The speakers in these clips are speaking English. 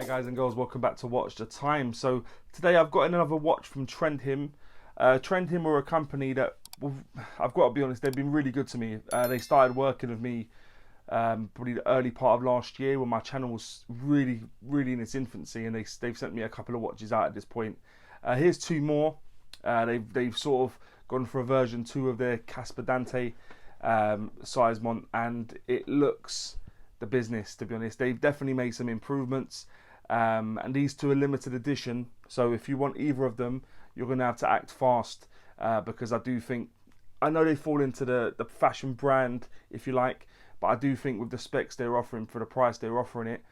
Guys and girls, welcome back to Watch the Time. So today I've got another watch from Trendhim. Trendhim were a company that, I've got to be honest, they've been really good to me. They started working with me probably the early part of last year when my channel was really in its infancy, and they've sent me a couple of watches out at this point. Here's two more. They've sort of gone for a version 2 of their Clasp Dante Seizmont, and it looks the business, to be honest. They've definitely made some improvements, and these two are limited edition, so if you want either of them, you're going to have to act fast, because I know they fall into the fashion brand, if you like, but I do think with the specs they're offering for the price they're offering it,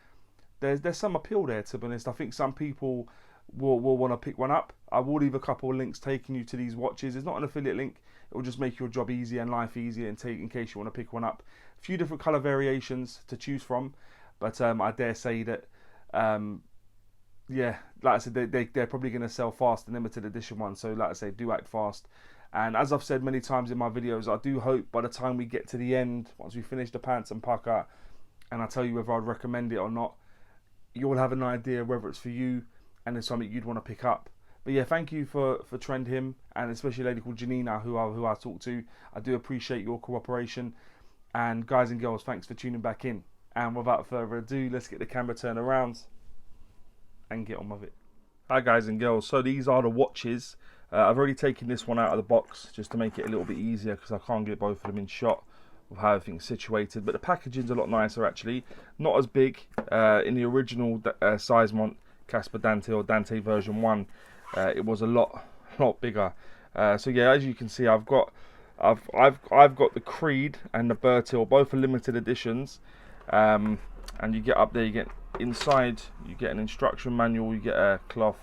there's some appeal there, to be honest. I think some people will want to pick one up. I will leave a couple of links taking you to these watches. It's not an affiliate link. It will just make your job easier and life easier, and take in case you want to pick one up. A few different colour variations to choose from, but I dare say that yeah, like I said, they're probably going to sell fast, the limited edition one. So like I say, do act fast. And as I've said many times in my videos, I do hope by the time we get to the end, once we finish the pants and Pukka, and I tell you whether I'd recommend it or not, you'll have an idea whether it's for you and it's something you'd want to pick up. But yeah, thank you for Trendhim, and especially a lady called Janina who I talked to. I do appreciate your cooperation. And guys and girls, thanks for tuning back in. And without further ado, let's get the camera turned around and get on with it. Hi guys and girls, so these are the watches. I've already taken this one out of the box just to make it a little bit easier, because I can't get both of them in shot of how everything's situated. But the packaging's a lot nicer actually, not as big. In the original Seizmont Clasp Dante or Dante version 1, it was a lot bigger. So yeah, as you can see, I've got the Creed and the Bertil, both are limited editions. And you get up there, you get inside, you get an instruction manual, you get a cloth,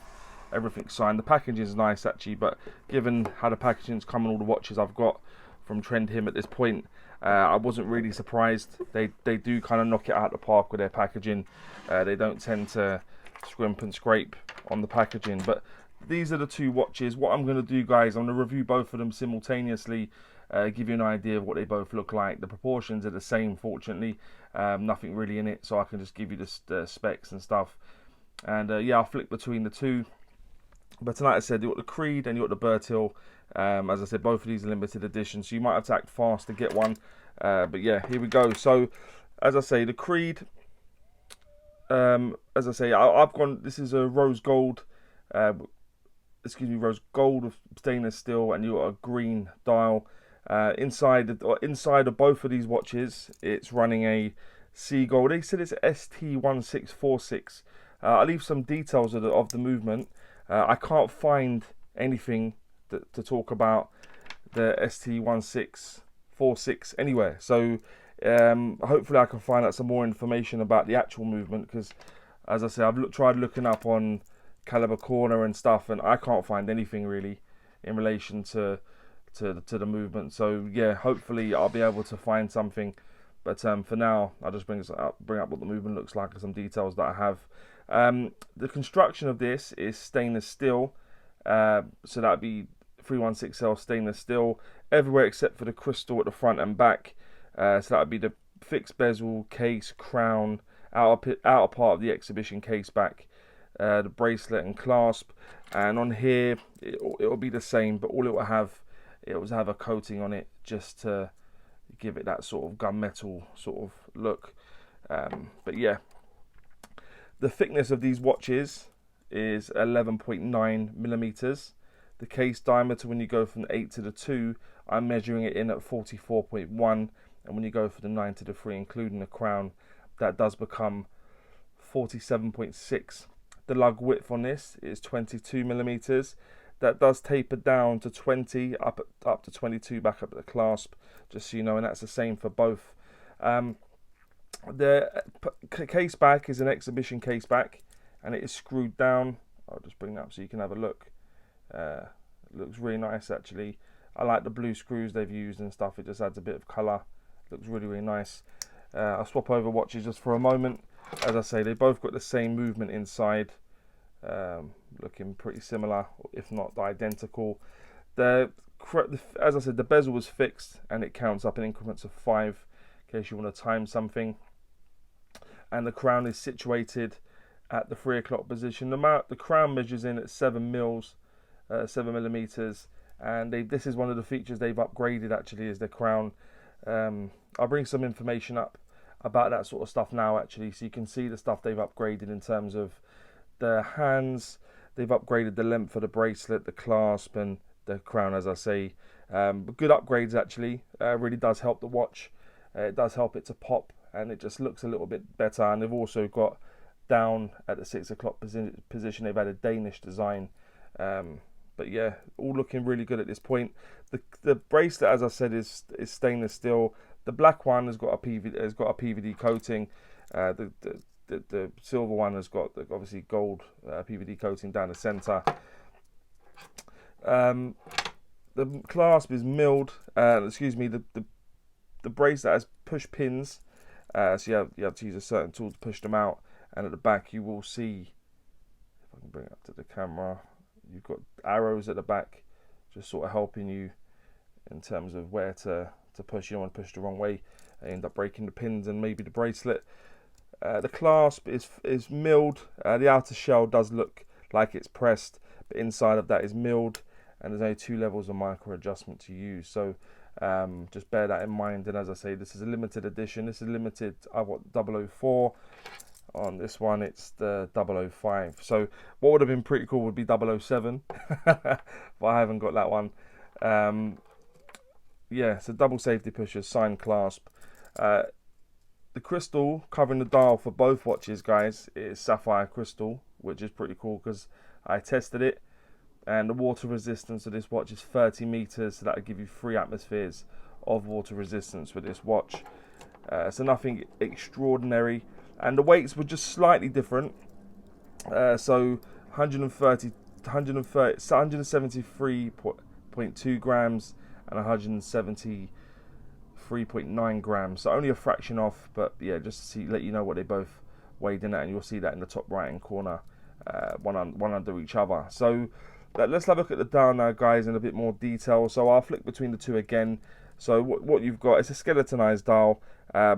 everything's signed. The packaging is nice actually, but given how the packaging's come on all the watches I've got from Trendhim at this point, I wasn't really surprised. They do kind of knock it out of the park with their packaging. They don't tend to scrimp and scrape on the packaging. But these are the two watches. What I'm going to do, guys, I'm going to review both of them simultaneously, give you an idea of what they both look like. The proportions are the same, fortunately. Nothing really in it, so I can just give you the specs and stuff. And yeah, I'll flick between the two. But like I said, you got the Creed and you got the Bertil. As I said, both of these are limited edition, so you might have to act fast to get one. But yeah, here we go. So, as I say, the Creed. As I say, I've gone. This is a rose gold. Rose gold of stainless steel, and you got a green dial. Inside of both of these watches, it's running a Seagull. They said it's ST1646. I'll leave some details of the movement. I can't find anything to talk about the ST1646 anywhere. So hopefully I can find out some more information about the actual movement, because as I say, I've tried looking up on Caliber Corner and stuff, and I can't find anything really in relation to the movement. So yeah, hopefully I'll be able to find something. But for now, I'll just bring up what the movement looks like and some details that I have. The construction of this is stainless steel, so that'd be 316L stainless steel everywhere except for the crystal at the front and back. So that'd be the fixed bezel, case, crown, outer part of the exhibition case back, the bracelet and clasp. And on here, it'll be the same, but all it will have a coating on it just to give it that sort of gunmetal sort of look. But yeah, the thickness of these watches is 11.9 millimeters. The case diameter, when you go from the 8 to the 2, I'm measuring it in at 44.1, and when you go for the 9 to the 3, including the crown, that does become 47.6. The lug width on this is 22 millimeters. That does taper down to 20, up to 22, back up at the clasp, just so you know, and that's the same for both. The case back is an exhibition case back, and it is screwed down. I'll just bring that up so you can have a look. It looks really nice actually. I like the blue screws they've used and stuff. It just adds a bit of colour. Looks really nice. I'll swap over watches just for a moment. As I say, they both got the same movement inside. Looking pretty similar, if not identical. As I said, the bezel was fixed and it counts up in increments of 5 in case you want to time something. And the crown is situated at the 3 o'clock position. The crown measures in at 7 mils, 7 millimeters, and this is one of the features they've upgraded actually, is the crown. I'll bring some information up about that sort of stuff now actually, so you can see the stuff they've upgraded in terms of the hands. They've upgraded the length of the bracelet, the clasp, and the crown, as I say. But good upgrades actually. Really does help the watch. It does help it to pop, and it just looks a little bit better. And they've also got down at the 6 o'clock position, they've had a Danish design. But yeah, all looking really good at this point. The bracelet, as I said, is stainless steel. The black one has got a PVD coating. The silver one has got obviously gold PVD coating down the center. The clasp is milled. Excuse me. The bracelet has push pins, so you have to use a certain tool to push them out. And at the back, you will see, if I can bring it up to the camera, you've got arrows at the back, just sort of helping you in terms of where to push. You don't want to push the wrong way and end up breaking the pins and maybe the bracelet. The clasp is milled. The outer shell does look like it's pressed, but inside of that is milled, and there's only 2 levels of micro adjustment to use. So just bear that in mind. And as I say, this is a limited edition. This is limited. I've got 004. On this one, it's the 005. So what would have been pretty cool would be 007, but I haven't got that one. Yeah, so double safety pushers, signed clasp. The crystal covering the dial for both watches, guys, is sapphire crystal, which is pretty cool because I tested it, and the water resistance of this watch is 30 meters, so that will give you 3 atmospheres of water resistance with this watch. So nothing extraordinary. And the weights were just slightly different. So 173.2 grams and 173.9 grams. So only a fraction off, but yeah, just to let you know what they both weighed in at, and you'll see that in the top right hand corner, one under each other. So let's have a look at the dial now, guys, in a bit more detail. So I'll flick between the two again. So what you've got is a skeletonized dial.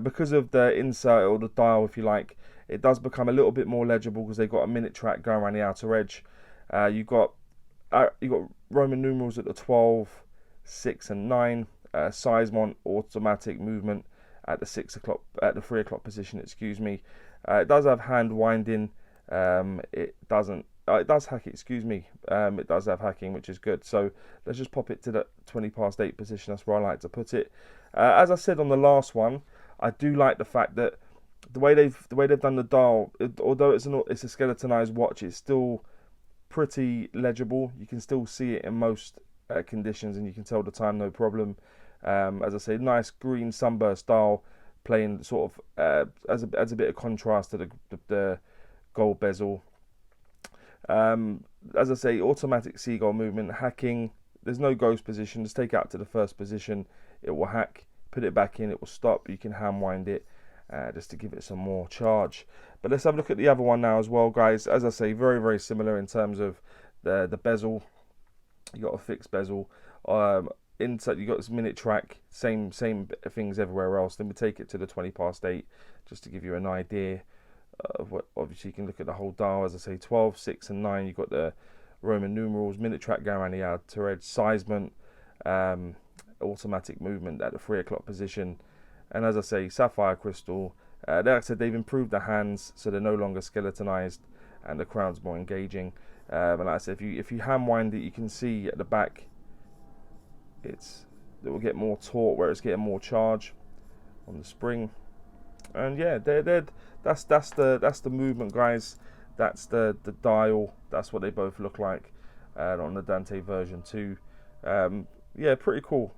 Because of the insert, or the dial if you like, it does become a little bit more legible because they've got a minute track going around the outer edge. You've got Roman numerals at the 12, 6 and 9. Seizmont automatic movement at the 3 o'clock position, excuse me. It does have hand winding. It does hack, excuse me. It does have hacking, which is good. So let's just pop it to the 20 past 8 position. That's where I like to put it. As I said on the last one, I do like the fact that the way they've done the dial, although it's a skeletonized watch, it's still pretty legible. You can still see it in most conditions, and you can tell the time no problem. As I say, nice green sunburst dial, playing sort of as a bit of contrast to the gold bezel. As I say, automatic Seagull movement, hacking. There's no ghost position. Just take it out to the first position, it will hack. Put it back in, it will stop. You can hand wind it just to give it some more charge. But let's have a look at the other one now as well, guys. As I say, very, very similar in terms of the bezel. You got a fixed bezel. Inside, you got this minute track. Same things everywhere else. Then we take it to the 20 past 8 just to give you an idea of what. Obviously, you can look at the whole dial. As I say, 12, 6 and 9. You've got the Roman numerals, minute track going around the outer edge, Seizmont, automatic movement at the 3 o'clock position, and as I say, sapphire crystal. Like I said, they've improved the hands, so they're no longer skeletonized, and the crown's more engaging. And like I said, if you hand wind it, you can see at the back, it will get more taut where it's getting more charge on the spring. And yeah, that's the movement, guys. That's the dial. That's what they both look like on the Dante version 2. Yeah, pretty cool.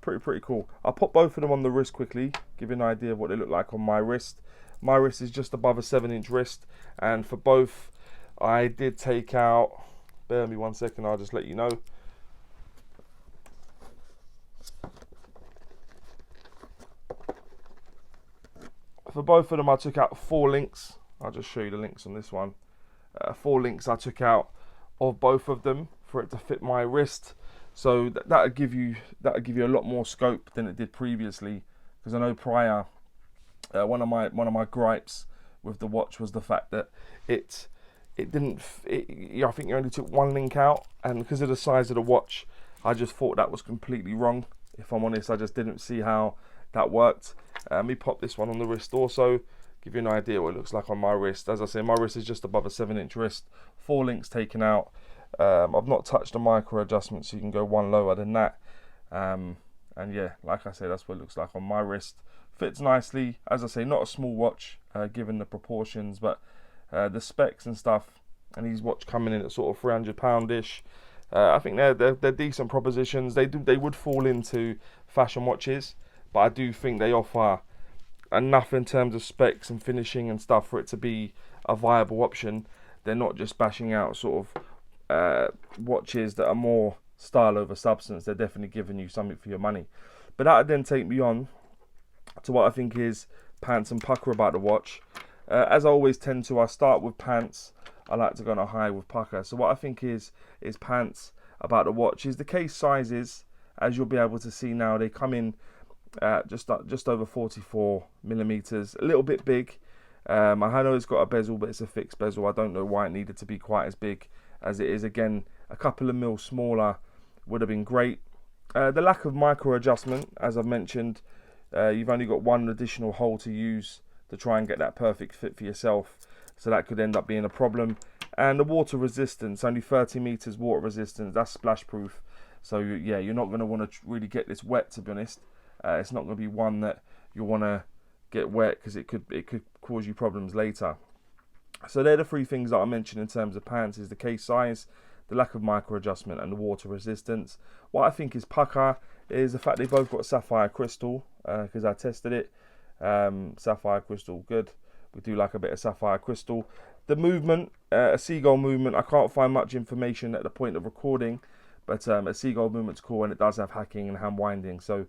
Pretty cool. I'll pop both of them on the wrist quickly, give you an idea of what they look like on my wrist. My wrist is just above a 7-inch wrist, and for both, I did take out. Bear with me 1 second. I'll just let you know. For both of them, I took out 4 links. I'll just show you the links on this one. 4 links I took out of both of them for it to fit my wrist. So that'll give you a lot more scope than it did previously. Because I know prior, one of my gripes with the watch was the fact that it didn't. I think you only took one link out, and because of the size of the watch, I just thought that was completely wrong. If I'm honest, I just didn't see how that worked. Let me pop this one on the wrist also, give you an idea what it looks like on my wrist. As I say, my wrist is just above a 7-inch wrist, 4 links taken out. I've not touched the micro adjustment, so you can go one lower than that. And yeah, like I say, that's what it looks like on my wrist. Fits nicely. As I say, not a small watch given the proportions, but the specs and stuff, and these watch coming in at sort of £300-ish. I think they're decent propositions. They would fall into fashion watches, but I do think they offer enough in terms of specs and finishing and stuff for it to be a viable option. They're not just bashing out sort of watches that are more style over substance. They're definitely giving you something for your money. But that would then take me on to what I think is pants and pucker about the watch. As I always tend to, I start with pants. I like to go on a high with pucker. So what I think is pants about the watch is the case sizes. As you'll be able to see now, they come in just over 44 millimeters, a little bit big. I know it's got a bezel, but it's a fixed bezel. I don't know why it needed to be quite as big as it is. Again, a couple of mil smaller would have been great. The lack of micro adjustment, as I've mentioned, you've only got one additional hole to use to try and get that perfect fit for yourself, so that could end up being a problem. And the water resistance, only 30 meters water resistance, that's splash proof. So yeah, you're not going to want to really get this wet, to be honest. It's not going to be one that you want to get wet, because it could cause you problems later. So they're the three things that I mentioned in terms of pants: is the case size, the lack of micro adjustment, and the water resistance. What I think is pucker is the fact they both got sapphire crystal, because I tested it. Sapphire crystal, good. We do like a bit of sapphire crystal. The movement, a Seagull movement, I can't find much information at the point of recording, but a Seagull movement's cool, and it does have hacking and hand winding, so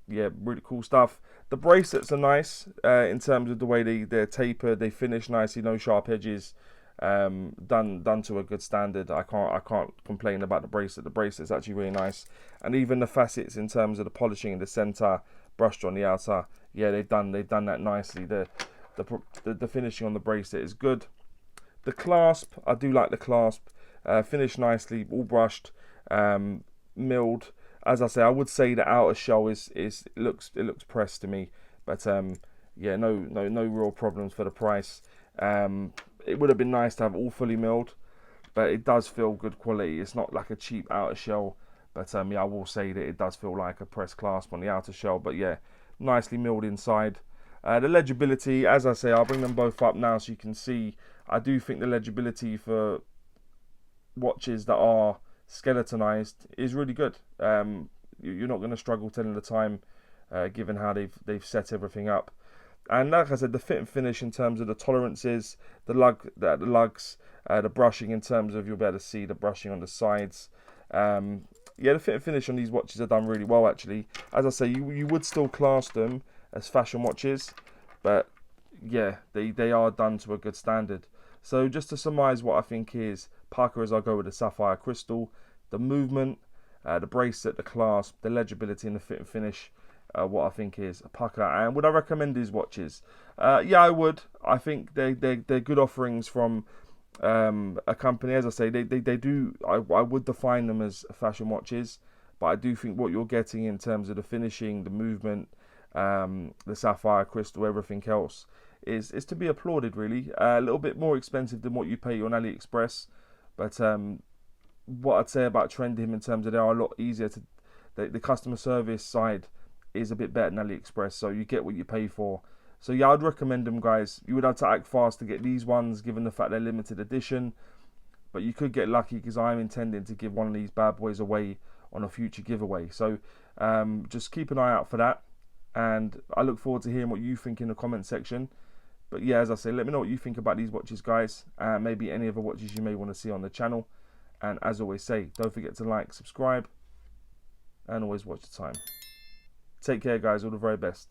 yeah, really cool stuff. The bracelets are nice in terms of the way they're tapered, they finish nicely, no sharp edges, done to a good standard. I can't complain about the bracelet. The bracelet's actually really nice, and even the facets in terms of the polishing in the center, brushed on the outer, yeah, they've done that nicely. The finishing on the bracelet is good. The clasp, I do like the clasp, finished nicely, all brushed, milled. As I say, I would say the outer shell it looks pressed to me, but yeah, no real problems for the price. It would have been nice to have all fully milled, but it does feel good quality. It's not like a cheap outer shell, but yeah, I will say that it does feel like a pressed clasp on the outer shell. But yeah, nicely milled inside. The legibility, as I say, I'll bring them both up now so you can see. I do think the legibility for watches that are skeletonized is really good. You're not going to struggle telling the time, given how they've set everything up. And like I said, the fit and finish in terms of the tolerances, the lugs, the brushing in terms of, you'll be able to see the brushing on the sides. Yeah, the fit and finish on these watches are done really well, actually. As I say, you would still class them as fashion watches, but yeah, they are done to a good standard. So just to surmise what I think is pucker, as I go with the sapphire crystal, the movement, the bracelet, the clasp, the legibility, and the fit and finish, what I think is a pucker. And would I recommend these watches? Yeah, I would. I think they're good offerings from a company. As I say, they do. I would define them as fashion watches, but I do think what you're getting in terms of the finishing, the movement, the sapphire crystal, everything else is to be applauded, really. A little bit more expensive than what you pay on AliExpress, but what I'd say about Trendhim in terms of they are a lot easier to, the customer service side is a bit better than AliExpress, so you get what you pay for. So yeah, I'd recommend them, guys. You would have to act fast to get these ones, given the fact they're limited edition, but you could get lucky, because I'm intending to give one of these bad boys away on a future giveaway. So just keep an eye out for that, and I look forward to hearing what you think in the comment section. But yeah, as I say, let me know what you think about these watches, guys, and maybe any other watches you may want to see on the channel. And as always say, don't forget to like, subscribe, and always watch the time. Take care, guys. All the very best.